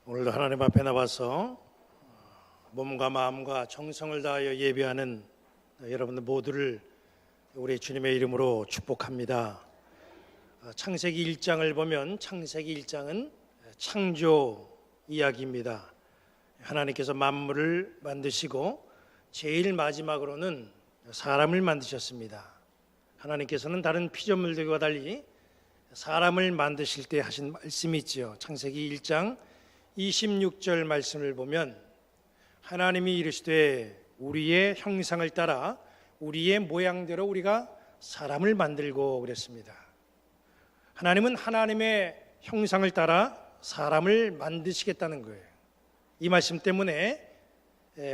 오늘도 하나님 앞에 나와서 몸과 마음과 정성을 다하여 예배하는 여러분들 모두를 우리 주님의 이름으로 축복합니다. 창세기 1장을 보면 창세기 1장은 창조 이야기입니다. 하나님께서 만물을 만드시고 제일 마지막으로는 사람을 만드셨습니다. 하나님께서는 다른 피조물들과 달리 사람을 만드실 때 하신 말씀이 있지요. 창세기 1장 26절 말씀을 보면 하나님이 이르시되 우리의 형상을 따라 우리의 모양대로 우리가 사람을 만들고 그랬습니다. 하나님은 하나님의 형상을 따라 사람을 만드시겠다는 거예요. 이 말씀 때문에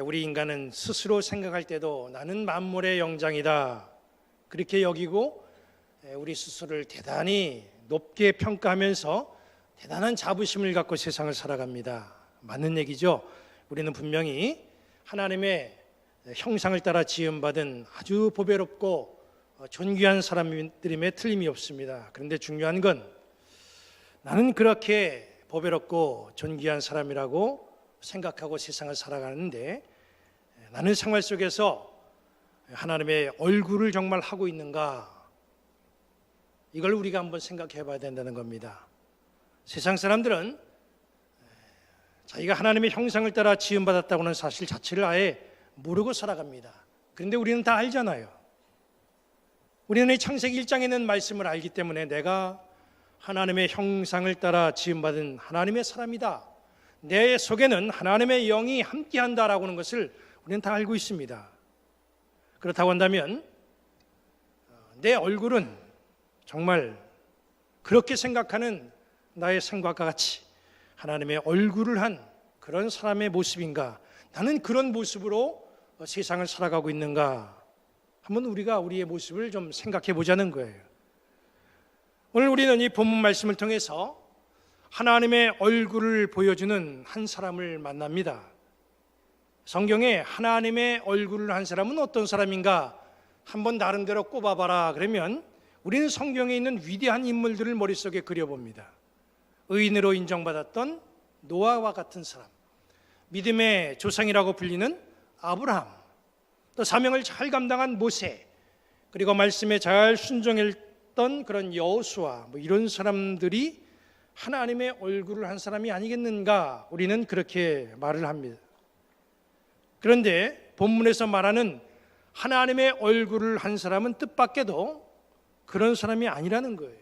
우리 인간은 스스로 생각할 때도 나는 만물의 영장이다 그렇게 여기고 우리 스스로를 대단히 높게 평가하면서 대단한 자부심을 갖고 세상을 살아갑니다. 맞는 얘기죠. 우리는 분명히 하나님의 형상을 따라 지음받은 아주 보배롭고 존귀한 사람들임에 틀림이 없습니다. 그런데 중요한 건 나는 그렇게 보배롭고 존귀한 사람이라고 생각하고 세상을 살아가는데 나는 생활 속에서 하나님의 얼굴을 정말 하고 있는가? 이걸 우리가 한번 생각해 봐야 된다는 겁니다. 세상 사람들은 자기가 하나님의 형상을 따라 지음받았다고 하는 사실 자체를 아예 모르고 살아갑니다. 그런데 우리는 다 알잖아요. 우리는 이 창세기 1장에 있는 말씀을 알기 때문에 내가 하나님의 형상을 따라 지음받은 하나님의 사람이다. 내 속에는 하나님의 영이 함께한다라고 하는 것을 우리는 다 알고 있습니다. 그렇다고 한다면 내 얼굴은 정말 그렇게 생각하는 나의 생각과 같이 하나님의 얼굴을 한 그런 사람의 모습인가? 나는 그런 모습으로 세상을 살아가고 있는가? 한번 우리가 우리의 모습을 좀 생각해 보자는 거예요. 오늘 우리는 이 본문 말씀을 통해서 하나님의 얼굴을 보여주는 한 사람을 만납니다. 성경에 하나님의 얼굴을 한 사람은 어떤 사람인가? 한번 나름대로 꼽아봐라 그러면 우리는 성경에 있는 위대한 인물들을 머릿속에 그려봅니다. 의인으로 인정받았던 노아와 같은 사람, 믿음의 조상이라고 불리는 아브라함, 또 사명을 잘 감당한 모세, 그리고 말씀에 잘 순종했던 그런 여호수아, 이런 사람들이 하나님의 얼굴을 한 사람이 아니겠는가? 우리는 그렇게 말을 합니다. 그런데 본문에서 말하는 하나님의 얼굴을 한 사람은 뜻밖에도 그런 사람이 아니라는 거예요.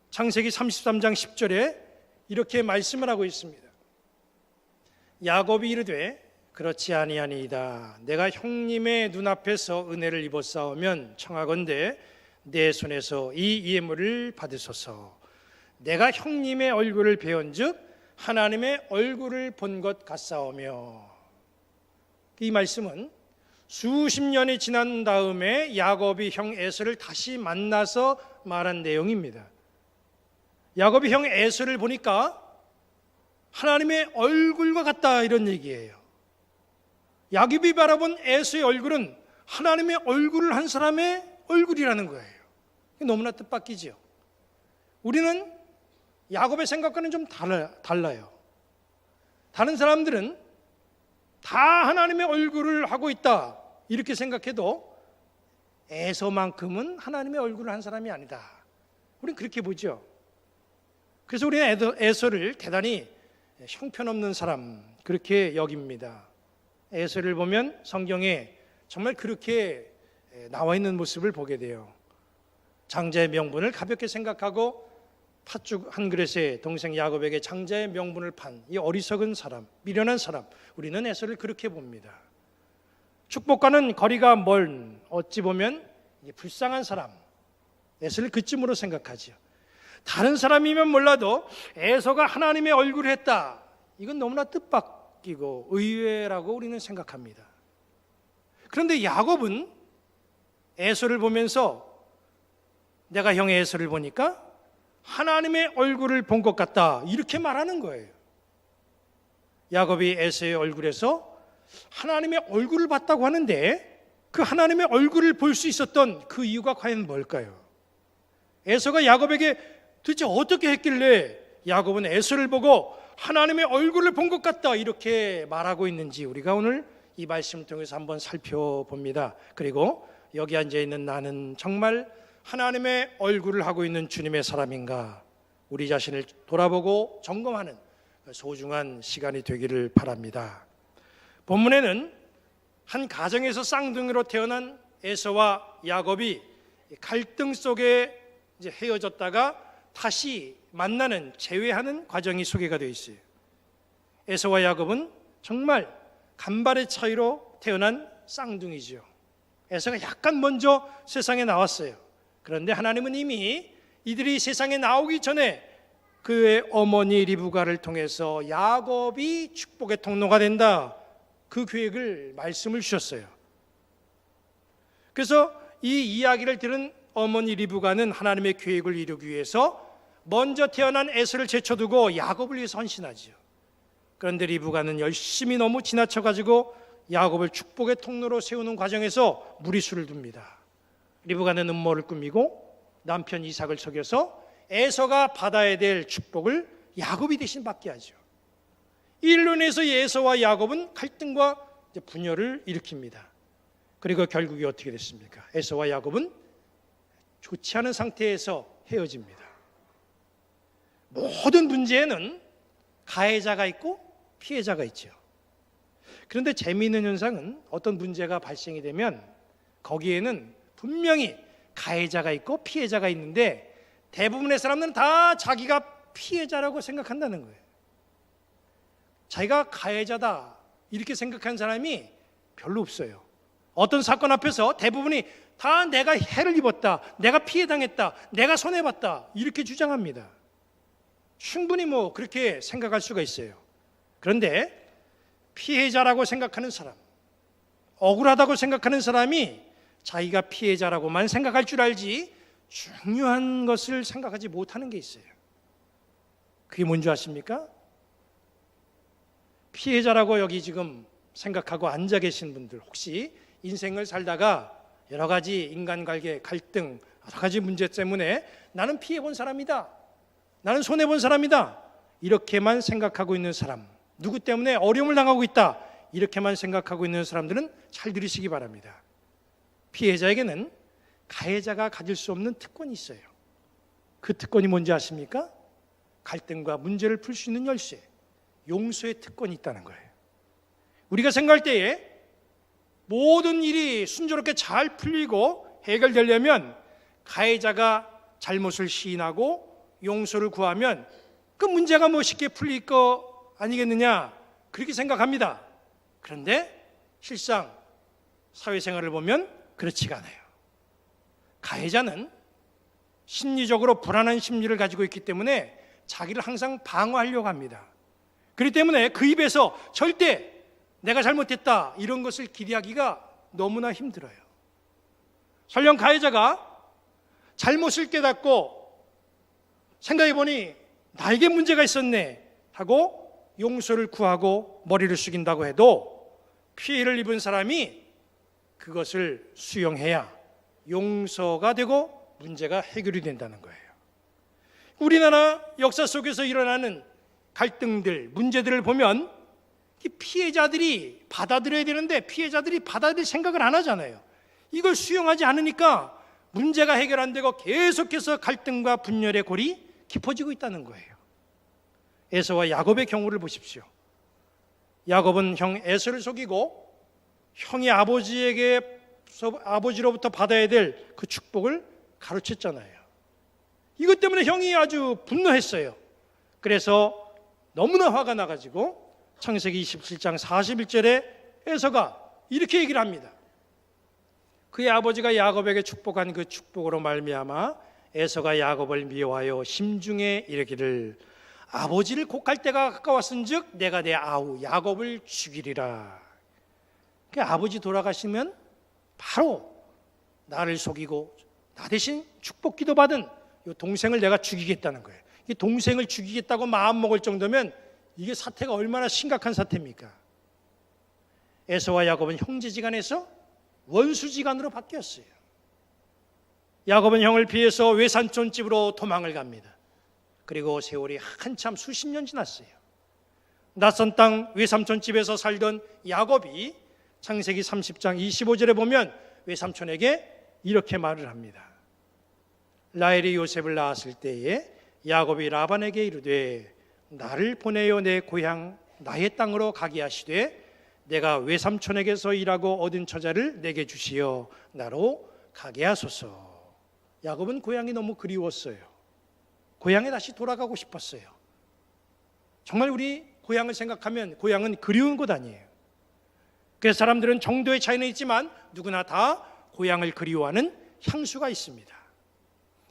창세기 33장 10절에 이렇게 말씀을 하고 있습니다. 야곱이 이르되 그렇지 아니하니이다. 내가 형님의 눈앞에서 은혜를 입었사오면 청하건대 내 손에서 이 예물을 받으소서. 내가 형님의 얼굴을 배운즉 하나님의 얼굴을 본 것 같사오며. 이 말씀은 수십 년이 지난 다음에 야곱이 형 에서를 다시 만나서 말한 내용입니다. 야곱이 형 에서를 보니까 하나님의 얼굴과 같다 이런 얘기예요. 야곱이 바라본 에서의 얼굴은 하나님의 얼굴을 한 사람의 얼굴이라는 거예요. 너무나 뜻밖이죠. 우리는 야곱의 생각과는 좀 달라요. 다른 사람들은 다 하나님의 얼굴을 하고 있다 이렇게 생각해도 에서만큼은 하나님의 얼굴을 한 사람이 아니다. 우리는 그렇게 보죠. 그래서 우리는 에서를 대단히 형편없는 사람 그렇게 여깁니다. 에서를 보면 성경에 정말 그렇게 나와 있는 모습을 보게 돼요. 장자의 명분을 가볍게 생각하고 팥죽 한 그릇에 동생 야곱에게 장자의 명분을 판 이 어리석은 사람, 미련한 사람, 우리는 에서를 그렇게 봅니다. 축복과는 거리가 먼 어찌 보면 불쌍한 사람, 에서를 그쯤으로 생각하죠. 다른 사람이면 몰라도 에서가 하나님의 얼굴을 했다. 이건 너무나 뜻밖이고 의외라고 우리는 생각합니다. 그런데 야곱은 에서를 보면서 내가 형 에서를 보니까 하나님의 얼굴을 본 것 같다 이렇게 말하는 거예요. 야곱이 에서의 얼굴에서 하나님의 얼굴을 봤다고 하는데 그 하나님의 얼굴을 볼 수 있었던 그 이유가 과연 뭘까요? 에서가 야곱에게 도대체 어떻게 했길래 야곱은 에서를 보고 하나님의 얼굴을 본 것 같다 이렇게 말하고 있는지 우리가 오늘 이 말씀을 통해서 한번 살펴봅니다. 그리고 여기 앉아있는 나는 정말 하나님의 얼굴을 하고 있는 주님의 사람인가, 우리 자신을 돌아보고 점검하는 소중한 시간이 되기를 바랍니다. 본문에는 한 가정에서 쌍둥이로 태어난 에서와 야곱이 갈등 속에 이제 헤어졌다가 다시 만나는, 재회하는 과정이 소개가 되어 있어요. 에서와 야곱은 정말 간발의 차이로 태어난 쌍둥이죠. 에서가 약간 먼저 세상에 나왔어요. 그런데 하나님은 이미 이들이 세상에 나오기 전에 그의 어머니 리브가를 통해서 야곱이 축복의 통로가 된다, 그 계획을 말씀을 주셨어요. 그래서 이 이야기를 들은 어머니 리브가는 하나님의 계획을 이루기 위해서 먼저 태어난 에서를 제쳐두고 야곱을 위해서 헌신하죠. 그런데 리브가는 열심히 너무 지나쳐가지고 야곱을 축복의 통로로 세우는 과정에서 무리수를 둡니다. 리브가는 음모를 꾸미고 남편 이삭을 속여서 에서가 받아야 될 축복을 야곱이 대신 받게 하죠. 이 일로 인해서 에서와 야곱은 갈등과 분열을 일으킵니다. 그리고 결국이 어떻게 됐습니까? 에서와 야곱은 좋지 않은 상태에서 헤어집니다. 모든 문제에는 가해자가 있고 피해자가 있죠. 그런데 재미있는 현상은 어떤 문제가 발생이 되면 거기에는 분명히 가해자가 있고 피해자가 있는데 대부분의 사람들은 다 자기가 피해자라고 생각한다는 거예요. 자기가 가해자다 이렇게 생각하는 사람이 별로 없어요. 어떤 사건 앞에서 대부분이 다 내가 해를 입었다, 내가 피해당했다, 내가 손해봤다 이렇게 주장합니다. 충분히 그렇게 생각할 수가 있어요. 그런데 피해자라고 생각하는 사람, 억울하다고 생각하는 사람이 자기가 피해자라고만 생각할 줄 알지 중요한 것을 생각하지 못하는 게 있어요. 그게 뭔지 아십니까? 피해자라고 여기 지금 생각하고 앉아 계신 분들, 혹시 인생을 살다가 여러 가지 인간관계 갈등, 여러 가지 문제 때문에 나는 피해본 사람이다, 나는 손해본 사람이다 이렇게만 생각하고 있는 사람, 누구 때문에 어려움을 당하고 있다 이렇게만 생각하고 있는 사람들은 잘 들으시기 바랍니다. 피해자에게는 가해자가 가질 수 없는 특권이 있어요. 그 특권이 뭔지 아십니까? 갈등과 문제를 풀 수 있는 열쇠, 용서의 특권이 있다는 거예요. 우리가 생각할 때에 모든 일이 순조롭게 잘 풀리고 해결되려면 가해자가 잘못을 시인하고 용서를 구하면 그 문제가 쉽게 풀릴 거 아니겠느냐 그렇게 생각합니다. 그런데 실상 사회생활을 보면 그렇지가 않아요. 가해자는 심리적으로 불안한 심리를 가지고 있기 때문에 자기를 항상 방어하려고 합니다. 그렇기 때문에 그 입에서 절대 내가 잘못했다 이런 것을 기대하기가 너무나 힘들어요. 설령 가해자가 잘못을 깨닫고 생각해보니 나에게 문제가 있었네 하고 용서를 구하고 머리를 숙인다고 해도 피해를 입은 사람이 그것을 수용해야 용서가 되고 문제가 해결이 된다는 거예요. 우리나라 역사 속에서 일어나는 갈등들, 문제들을 보면 피해자들이 받아들여야 되는데 피해자들이 받아들일 생각을 안 하잖아요. 이걸 수용하지 않으니까 문제가 해결 안 되고 계속해서 갈등과 분열의 골이 깊어지고 있다는 거예요. 에서와 야곱의 경우를 보십시오. 야곱은 형 에서를 속이고 형이 아버지로부터 받아야 될 그 축복을 가로챘잖아요. 이것 때문에 형이 아주 분노했어요. 그래서 너무나 화가 나가지고 창세기 27장 41절에 에서가 이렇게 얘기를 합니다. 그의 아버지가 야곱에게 축복한 그 축복으로 말미암아 에서가 야곱을 미워하여 심중에 이르기를 아버지를 곡할 때가 가까웠은즉 내가 내 아우 야곱을 죽이리라. 그러니까 아버지 돌아가시면 바로 나를 속이고 나 대신 축복 기도 받은 이 동생을 내가 죽이겠다는 거예요. 이 동생을 죽이겠다고 마음먹을 정도면 이게 사태가 얼마나 심각한 사태입니까? 에서와 야곱은 형제지간에서 원수지간으로 바뀌었어요. 야곱은 형을 피해서 외산촌 집으로 도망을 갑니다. 그리고 세월이 한참 수십 년 지났어요. 낯선 땅 외삼촌 집에서 살던 야곱이 창세기 30장 25절에 보면 외삼촌에게 이렇게 말을 합니다. 라헬이 요셉을 낳았을 때에 야곱이 라반에게 이르되 나를 보내어 내 고향 나의 땅으로 가게 하시되 내가 외삼촌에게서 일하고 얻은 처자를 내게 주시어 나로 가게 하소서. 야곱은 고향이 너무 그리웠어요. 고향에 다시 돌아가고 싶었어요. 정말 우리 고향을 생각하면 고향은 그리운 곳 아니에요. 그래서 사람들은 정도의 차이는 있지만 누구나 다 고향을 그리워하는 향수가 있습니다.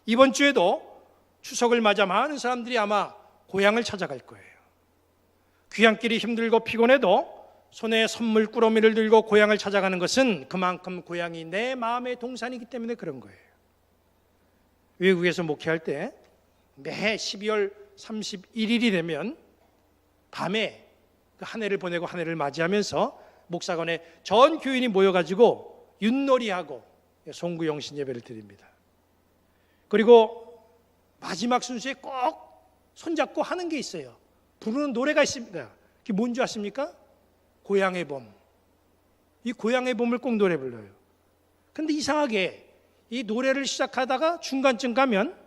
이번 주에도 추석을 맞아 많은 사람들이 아마 고향을 찾아갈 거예요. 귀향길이 힘들고 피곤해도 손에 선물 꾸러미를 들고 고향을 찾아가는 것은 그만큼 고향이 내 마음의 동산이기 때문에 그런 거예요. 외국에서 목회할 때 매 12월 31일이 되면 밤에 한 해를 보내고 한 해를 맞이하면서 목사관에 전 교인이 모여가지고 윷놀이하고 송구영신 예배를 드립니다. 그리고 마지막 순서에 꼭 손잡고 하는 게 있어요. 부르는 노래가 있습니다. 그게 뭔지 아십니까? 고향의 봄. 이 고향의 봄을 꼭 노래 불러요. 근데 이상하게 이 노래를 시작하다가 중간쯤 가면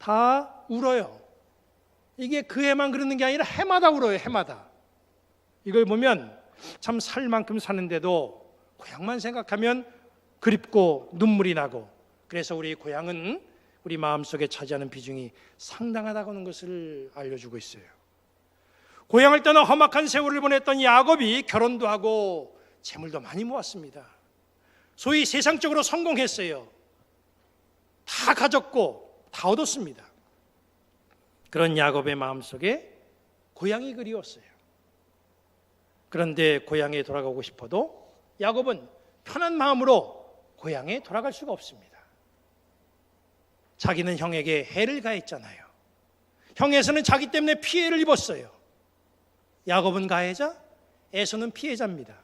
다 울어요. 이게 그 해만 그러는 게 아니라 해마다 울어요. 해마다. 이걸 보면 참 살 만큼 사는데도 고향만 생각하면 그립고 눈물이 나고, 그래서 우리 고향은 우리 마음속에 차지하는 비중이 상당하다고 하는 것을 알려주고 있어요. 고향을 떠나 험악한 세월을 보냈던 야곱이 결혼도 하고 재물도 많이 모았습니다. 소위 세상적으로 성공했어요. 다 가졌고 다 얻었습니다. 그런 야곱의 마음속에 고향이 그리웠어요. 그런데 고향에 돌아가고 싶어도 야곱은 편한 마음으로 고향에 돌아갈 수가 없습니다. 자기는 형에게 해를 가했잖아요. 형에서는 자기 때문에 피해를 입었어요. 야곱은 가해자, 에서는 피해자입니다.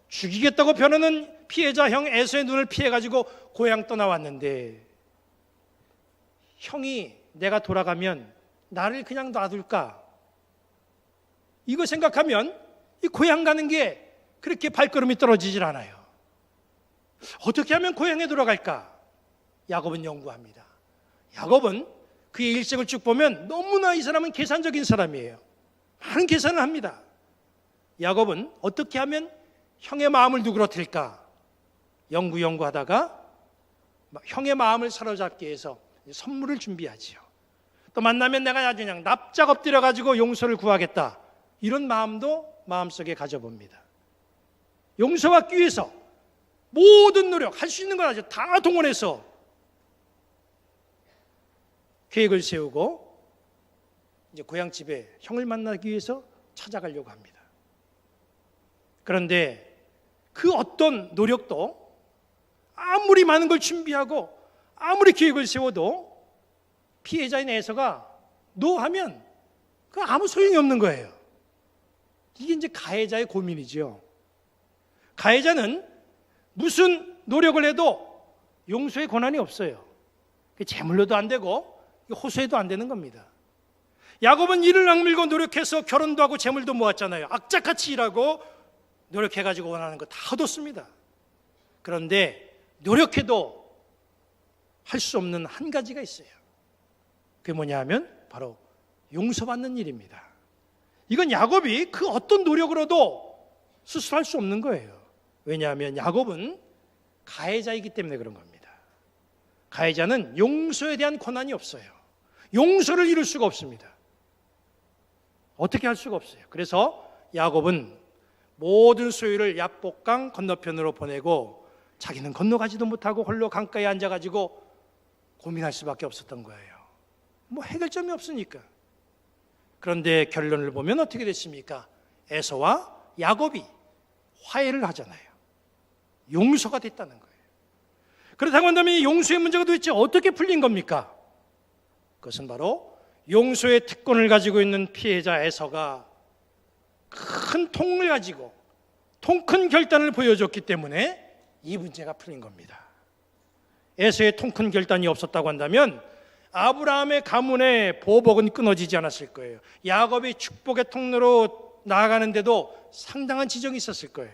죽이겠다고 변하는 피해자 형 에서의 눈을 피해가지고 고향 떠나왔는데, 형이 내가 돌아가면 나를 그냥 놔둘까? 이거 생각하면 이 고향 가는 게 그렇게 발걸음이 떨어지질 않아요. 어떻게 하면 고향에 돌아갈까? 야곱은 연구합니다. 야곱은 그의 일생을 쭉 보면 너무나 이 사람은 계산적인 사람이에요. 많은 계산을 합니다. 야곱은 어떻게 하면 형의 마음을 누그러뜨릴까? 연구하다가 형의 마음을 사로잡기 위해서 선물을 준비하지요. 또 만나면 내가 아주 그냥 납작 엎드려 가지고 용서를 구하겠다, 이런 마음도 마음속에 가져봅니다. 용서받기 위해서 모든 노력, 할 수 있는 걸 아주 다 동원해서 계획을 세우고 이제 고향집에 형을 만나기 위해서 찾아가려고 합니다. 그런데 그 어떤 노력도, 아무리 많은 걸 준비하고 아무리 계획을 세워도 피해자인 에서가 노하면 그 아무 소용이 없는 거예요. 이게 이제 가해자의 고민이지요. 가해자는 무슨 노력을 해도 용서의 권한이 없어요. 재물로도 안 되고 호소해도 안 되는 겁니다. 야곱은 이를 악밀고 노력해서 결혼도 하고 재물도 모았잖아요. 악착같이 일하고 노력해가지고 원하는 거 다 얻었습니다. 그런데 노력해도 할 수 없는 한 가지가 있어요. 그게 뭐냐 하면 바로 용서받는 일입니다. 이건 야곱이 그 어떤 노력으로도 스스로 할 수 없는 거예요. 왜냐하면 야곱은 가해자이기 때문에 그런 겁니다. 가해자는 용서에 대한 권한이 없어요. 용서를 이룰 수가 없습니다. 어떻게 할 수가 없어요. 그래서 야곱은 모든 소유를 야복강 건너편으로 보내고 자기는 건너가지도 못하고 홀로 강가에 앉아가지고 고민할 수밖에 없었던 거예요. 뭐 해결점이 없으니까. 그런데 결론을 보면 어떻게 됐습니까? 에서와 야곱이 화해를 하잖아요. 용서가 됐다는 거예요. 그렇다고 한다면 이 용서의 문제가 도대체 어떻게 풀린 겁니까? 그것은 바로 용서의 특권을 가지고 있는 피해자 에서가 큰 통을 가지고 통 큰 결단을 보여줬기 때문에 이 문제가 풀린 겁니다. 에서의 통 큰 결단이 없었다고 한다면 아브라함의 가문의 보복은 끊어지지 않았을 거예요. 야곱이 축복의 통로로 나아가는데도 상당한 지정이 있었을 거예요.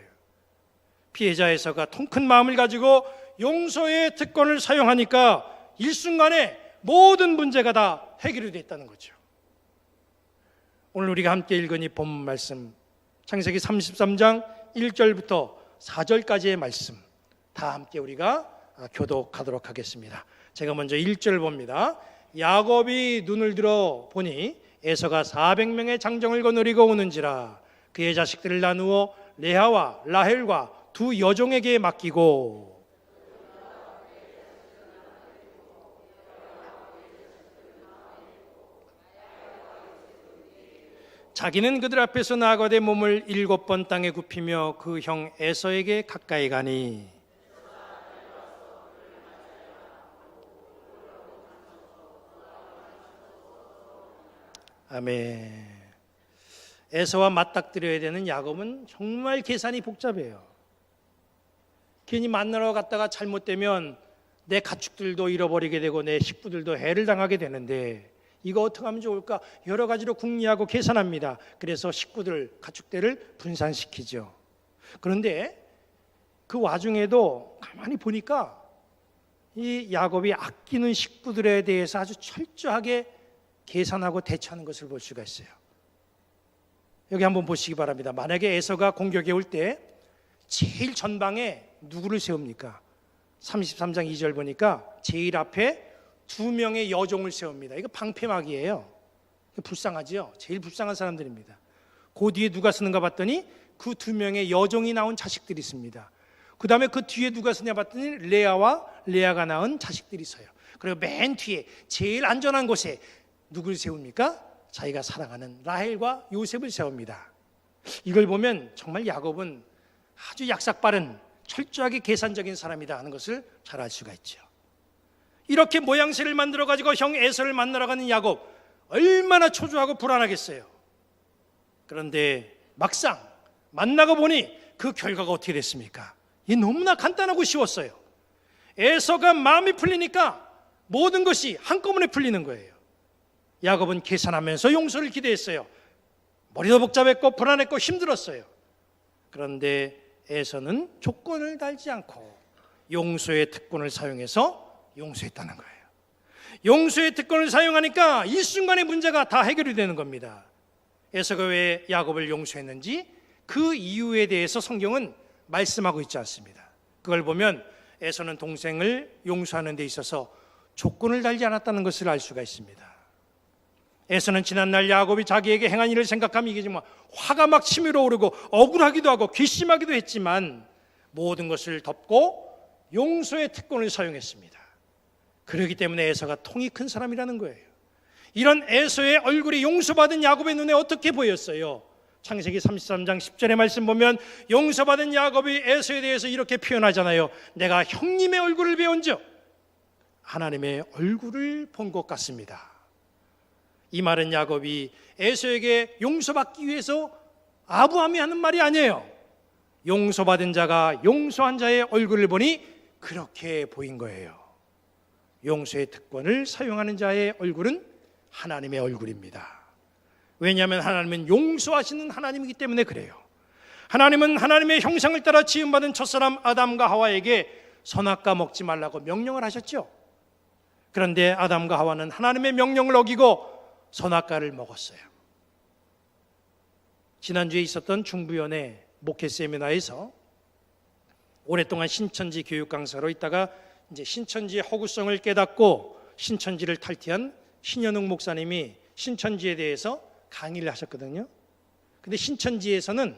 피해자 에서가 통큰 마음을 가지고 용서의 특권을 사용하니까 일순간에 모든 문제가 다 해결이 됐다는 거죠. 오늘 우리가 함께 읽은 이 본문 말씀, 창세기 33장 1절부터 4절까지의 말씀 다 함께 우리가 교독하도록 하겠습니다. 제가 먼저 1절 봅니다. 야곱이 눈을 들어 보니 에서가 400명의 장정을 거느리고 오는지라 그의 자식들을 나누어 레아와 라헬과 두 여종에게 맡기고 자기는 그들 앞에서 나아가되 몸을 7번 땅에 굽히며 그 형 에서에게 가까이 가니 아멘. 에서와 맞닥뜨려야 되는 야곱은 정말 계산이 복잡해요. 괜히 만나러 갔다가 잘못되면 내 가축들도 잃어버리게 되고 내 식구들도 해를 당하게 되는데 이거 어떻게 하면 좋을까? 여러 가지로 궁리하고 계산합니다. 그래서 식구들, 가축들을 분산시키죠. 그런데 그 와중에도 가만히 보니까 이 야곱이 아끼는 식구들에 대해서 아주 철저하게 계산하고 대처하는 것을 볼 수가 있어요. 여기 한번 보시기 바랍니다. 만약에 에서가 공격해 올 때 제일 전방에 누구를 세웁니까? 33장 2절 보니까 제일 앞에 2명의 여종을 세웁니다. 이거 방패막이에요. 불쌍하죠? 제일 불쌍한 사람들입니다. 그 뒤에 누가 쓰는가 봤더니 그 2명의 여종이 낳은 자식들이 있습니다. 그 다음에 그 뒤에 누가 쓰냐 봤더니 레아가 낳은 자식들이 있어요. 그리고 맨 뒤에 제일 안전한 곳에 누굴 세웁니까? 자기가 사랑하는 라헬과 요셉을 세웁니다. 이걸 보면 정말 야곱은 아주 약삭빠른 철저하게 계산적인 사람이다 하는 것을 잘 알 수가 있죠. 이렇게 모양새를 만들어 가지고 형 에서를 만나러 가는 야곱 얼마나 초조하고 불안하겠어요. 그런데 막상 만나고 보니 그 결과가 어떻게 됐습니까? 이 너무나 간단하고 쉬웠어요. 에서가 마음이 풀리니까 모든 것이 한꺼번에 풀리는 거예요. 야곱은 계산하면서 용서를 기대했어요. 머리도 복잡했고 불안했고 힘들었어요. 그런데 에서는 조건을 달지 않고 용서의 특권을 사용해서 용서했다는 거예요. 용서의 특권을 사용하니까 일순간에 문제가 다 해결이 되는 겁니다. 에서가 왜 야곱을 용서했는지 그 이유에 대해서 성경은 말씀하고 있지 않습니다. 그걸 보면 에서는 동생을 용서하는 데 있어서 조건을 달지 않았다는 것을 알 수가 있습니다. 에서는 지난날 야곱이 자기에게 행한 일을 생각하면 이게 정말 화가 막 치밀어 오르고 억울하기도 하고 괘씸하기도 했지만 모든 것을 덮고 용서의 특권을 사용했습니다. 그렇기 때문에 에서가 통이 큰 사람이라는 거예요. 이런 에서의 얼굴이 용서받은 야곱의 눈에 어떻게 보였어요? 창세기 33장 10절의 말씀 보면 용서받은 야곱이 에서에 대해서 이렇게 표현하잖아요. 내가 형님의 얼굴을 배운즉 하나님의 얼굴을 본 것 같습니다. 이 말은 야곱이 에서에게 용서받기 위해서 아부함이 하는 말이 아니에요. 용서받은 자가 용서한 자의 얼굴을 보니 그렇게 보인 거예요. 용서의 특권을 사용하는 자의 얼굴은 하나님의 얼굴입니다. 왜냐하면 하나님은 용서하시는 하나님이기 때문에 그래요. 하나님은 하나님의 형상을 따라 지음받은 첫사람 아담과 하와에게 선악과 먹지 말라고 명령을 하셨죠. 그런데 아담과 하와는 하나님의 명령을 어기고 선악과를 먹었어요. 지난주에 있었던 중부연의 목회 세미나에서 오랫동안 신천지 교육 강사로 있다가 이제 신천지의 허구성을 깨닫고 신천지를 탈퇴한 신현웅 목사님이 신천지에 대해서 강의를 하셨거든요. 근데 신천지에서는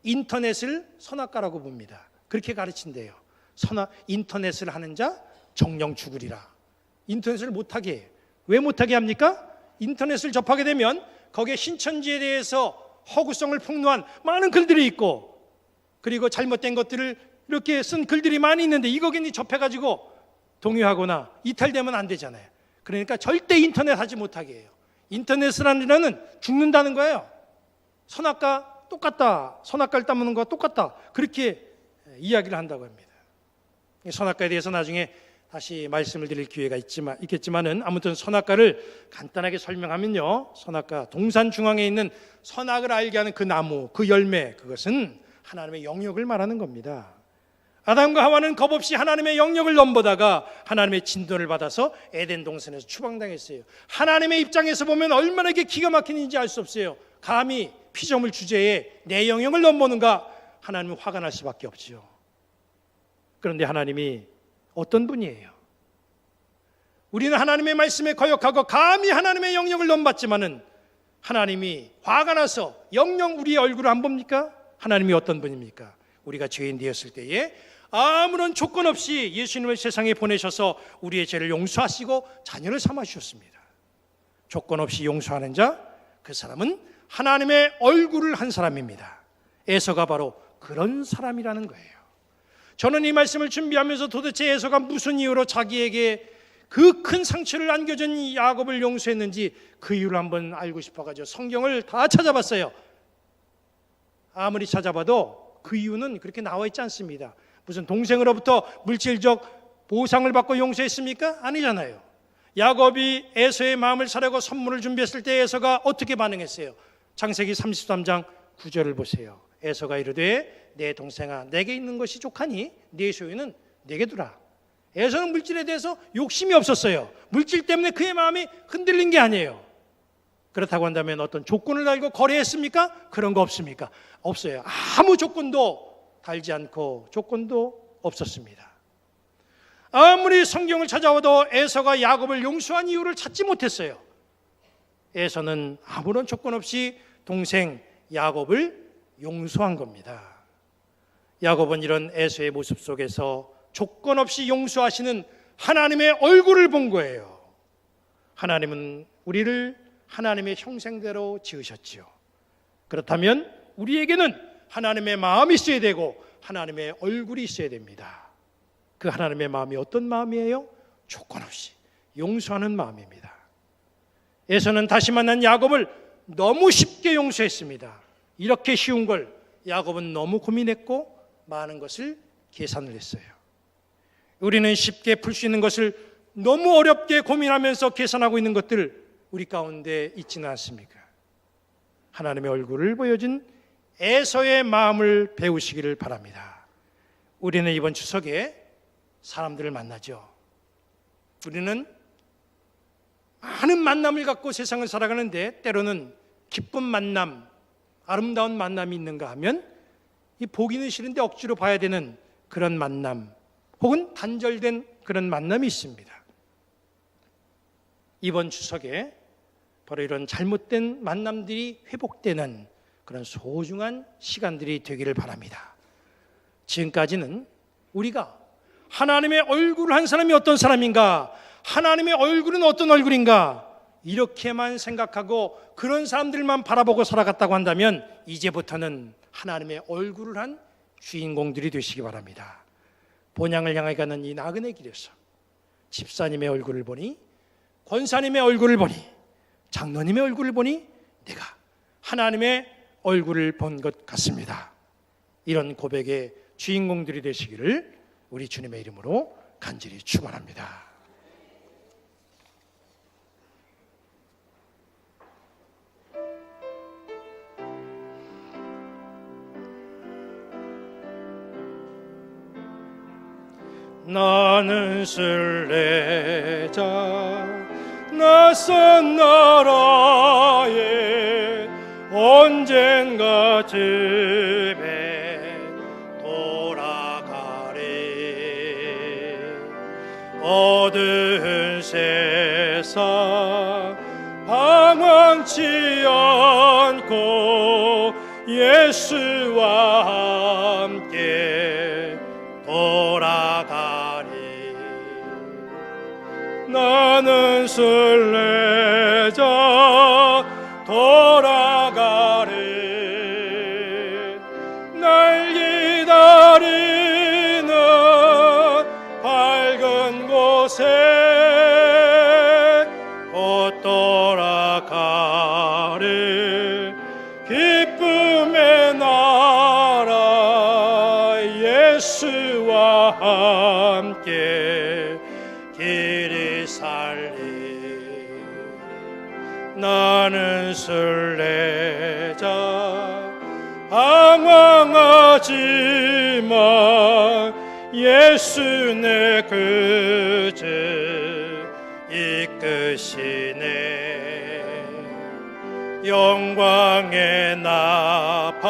인터넷을 선악과라고 봅니다. 그렇게 가르친대요. 인터넷을 하는 자 정령 죽으리라. 인터넷을 못하게 해요. 왜 못하게 합니까? 인터넷을 접하게 되면 거기에 신천지에 대해서 허구성을 폭로한 많은 글들이 있고 그리고 잘못된 것들을 이렇게 쓴 글들이 많이 있는데 이거 괜히 접해가지고 동요하거나 이탈되면 안 되잖아요. 그러니까 절대 인터넷 하지 못하게 해요. 인터넷을 하는 자는 죽는다는 거예요. 선악과 똑같다. 선악과를 따먹는 거와 똑같다. 그렇게 이야기를 한다고 합니다. 선악과에 대해서 나중에 다시 말씀을 드릴 기회가 있겠지만은 아무튼 선악과를 간단하게 설명하면요, 선악과 동산 중앙에 있는 선악을 알게 하는 그 나무, 그 열매, 그것은 하나님의 영역을 말하는 겁니다. 아담과 하와는 겁없이 하나님의 영역을 넘보다가 하나님의 진도를 받아서 에덴 동산에서 추방당했어요. 하나님의 입장에서 보면 얼마나 이게 기가 막힌 일인지 알 수 없어요. 감히 피조물 주제에 내 영역을 넘보는가, 하나님은 화가 날 수밖에 없지요. 그런데 하나님이 어떤 분이에요? 우리는 하나님의 말씀에 거역하고 감히 하나님의 영역을 넘봤지만은 하나님이 화가 나서 영영 우리의 얼굴을 안 봅니까? 하나님이 어떤 분입니까? 우리가 죄인 되었을 때에 아무런 조건 없이 예수님을 세상에 보내셔서 우리의 죄를 용서하시고 자녀를 삼아 주셨습니다. 조건 없이 용서하는 자, 그 사람은 하나님의 얼굴을 한 사람입니다. 에서가 바로 그런 사람이라는 거예요. 저는 이 말씀을 준비하면서 도대체 에서가 무슨 이유로 자기에게 그 큰 상처를 안겨준 야곱을 용서했는지 그 이유를 한번 알고 싶어가지고 성경을 다 찾아봤어요. 아무리 찾아봐도 그 이유는 그렇게 나와 있지 않습니다. 무슨 동생으로부터 물질적 보상을 받고 용서했습니까? 아니잖아요. 야곱이 에서의 마음을 사려고 선물을 준비했을 때 에서가 어떻게 반응했어요? 창세기 33장 9절을 보세요. 에서가 이르되 내 동생아, 내게 있는 것이 족하니 네 소유는 내게 두라. 에서는 물질에 대해서 욕심이 없었어요. 물질 때문에 그의 마음이 흔들린 게 아니에요. 그렇다고 한다면 어떤 조건을 달고 거래했습니까? 그런 거 없습니까? 없어요. 아무 조건도 달지 않고 조건도 없었습니다. 아무리 성경을 찾아와도 에서가 야곱을 용서한 이유를 찾지 못했어요. 에서는 아무런 조건 없이 동생 야곱을 용서한 겁니다. 야곱은 이런 에서의 모습 속에서 조건 없이 용서하시는 하나님의 얼굴을 본 거예요. 하나님은 우리를 하나님의 형상대로 지으셨지요. 그렇다면 우리에게는 하나님의 마음이 있어야 되고 하나님의 얼굴이 있어야 됩니다. 그 하나님의 마음이 어떤 마음이에요? 조건 없이 용서하는 마음입니다. 에서는 다시 만난 야곱을 너무 쉽게 용서했습니다. 이렇게 쉬운 걸 야곱은 너무 고민했고 많은 것을 계산을 했어요. 우리는 쉽게 풀 수 있는 것을 너무 어렵게 고민하면서 계산하고 있는 것들 우리 가운데 있지는 않습니까? 하나님의 얼굴을 보여준 에서의 마음을 배우시기를 바랍니다. 우리는 이번 추석에 사람들을 만나죠. 우리는 많은 만남을 갖고 세상을 살아가는데 때로는 기쁜 만남, 아름다운 만남이 있는가 하면 이 보기는 싫은데 억지로 봐야 되는 그런 만남, 혹은 단절된 그런 만남이 있습니다. 이번 추석에 바로 이런 잘못된 만남들이 회복되는 그런 소중한 시간들이 되기를 바랍니다. 지금까지는 우리가 하나님의 얼굴을 한 사람이 어떤 사람인가, 하나님의 얼굴은 어떤 얼굴인가, 이렇게만 생각하고 그런 사람들만 바라보고 살아갔다고 한다면 이제부터는 하나님의 얼굴을 한 주인공들이 되시기 바랍니다. 본향을 향해 가는 이 나그네 길에서 집사님의 얼굴을 보니, 권사님의 얼굴을 보니, 장로님의 얼굴을 보니 내가 하나님의 얼굴을 본 것 같습니다. 이런 고백의 주인공들이 되시기를 우리 주님의 이름으로 간절히 축원합니다. 나는 순례자 낯선 나라에 언젠가 집에 돌아가리. 어두운 세상 방황치 않고 예수와 함께 돌아가리. 나는 순례자 돌아가리. 날 기다리는 밝은 곳에 곧 돌아가리. 기쁨의 나라 예수와 함께 술래자 방황하지만 예수 내 그저 이끄시네. 영광의 나팔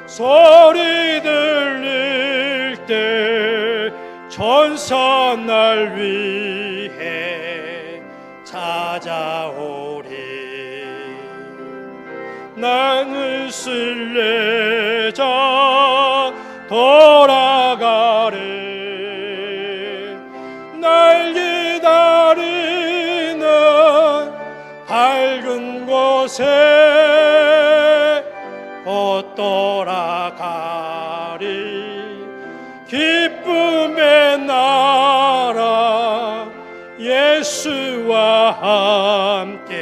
소리 들릴 때 천사 날 위해 찾아오리. 나는 순례자 돌아가리. 날 기다리는 밝은 곳에 곧 돌아가리. 기쁨의 나라 예수와 함께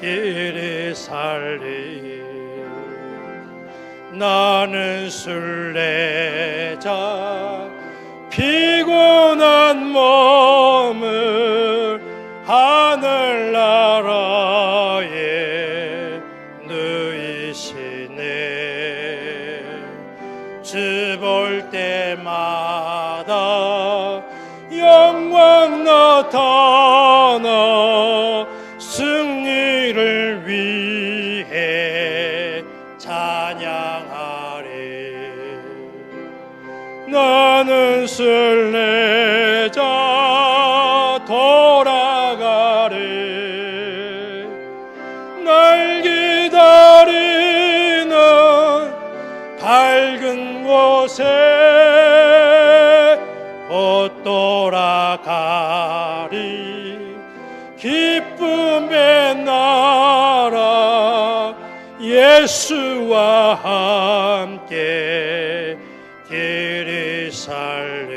길이 살리. 나는 순례자 피곤한 몸을 하늘나라에 누이시네. 주 볼 때마다 영광 나타나 승리를 위해 찬양하리. 나는 순례자 돌아가리. 날 기다리는 밝은 곳에 곧 돌아가리. 기쁨의 나라 예수와 함께 길이 살리.